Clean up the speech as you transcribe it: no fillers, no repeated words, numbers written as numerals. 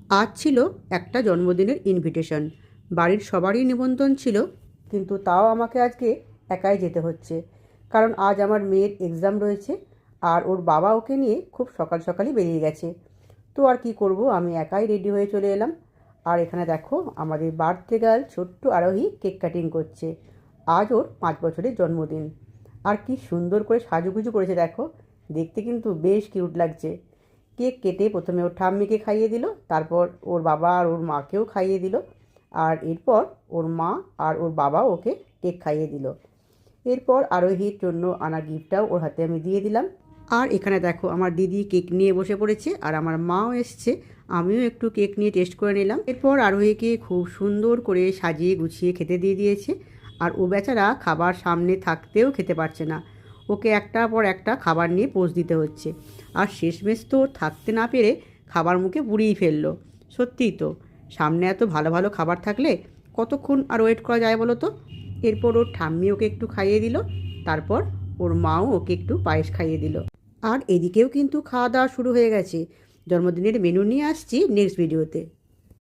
আজ ছিল একটা জন্মদিনের ইনভিটেশন। বাড়ির সবারই নিমন্ত্রণ ছিল, কিন্তু তাও আমাকে আজকে একাই যেতে হচ্ছে। কারণ আজ আমার মেয়ের এক্সাম রয়েছে, আর ওর বাবা ওকে নিয়ে খুব সকাল সকালই বেরিয়ে গেছে। তো আর কি করব, আমি একাই রেডি হয়ে চলে এলাম। আর এখানে দেখো আমাদের বার্থডে গার্ল ছোট্ট আরোহী কেক কাটিং করছে। আজ ওর 5 বছরের জন্মদিন। আর কি সুন্দর করে সাজুগুজু করেছে দেখো, দেখতে কিন্তু বেশ কিউট লাগছে। কেক কেটে প্রথমে ওর ঠাম্মিকে খাইয়ে দিল, তারপর ওর বাবা আর ওর মাকেও খাইয়ে দিল, আর এরপর ওর মা আর ওর বাবা ওকে কেক খাইয়ে দিল। এরপর আরোহীর জন্য আনা গিফটটাও ওর হাতে আমি দিয়ে দিলাম। আর এখানে দেখো আমার দিদি কেক নিয়ে বসে পড়েছে, আর আমার মাও এসছে। আমিও একটু কেক নিয়ে টেস্ট করে নিলাম। এরপর আরোহীকে খুব সুন্দর করে সাজিয়ে গুছিয়ে খেতে দিয়ে দিয়েছে। আর ও বেচারা খাবার সামনে থাকতেও খেতে পারছে না, ওকে একটার পর একটা খাবার নিয়ে পোজ দিতে হচ্ছে। আর শেষমেশ তো থাকতে না পেরে খাবার মুখে পুড়িয়েই ফেললো। সত্যিই তো, সামনে এত ভালো ভালো খাবার থাকলে কতক্ষণ আর ওয়েট করা যায় বলো তো। এরপর ওর ঠাম্মি ওকে একটু খাইয়ে দিল, তারপর ওর মাও ওকে একটু পায়েস খাইয়ে দিল। আর এদিকেও কিন্তু খাওয়া দাওয়া শুরু হয়ে গেছে। জন্মদিনের মেনু নিয়ে আসছি নেক্সট ভিডিওতে।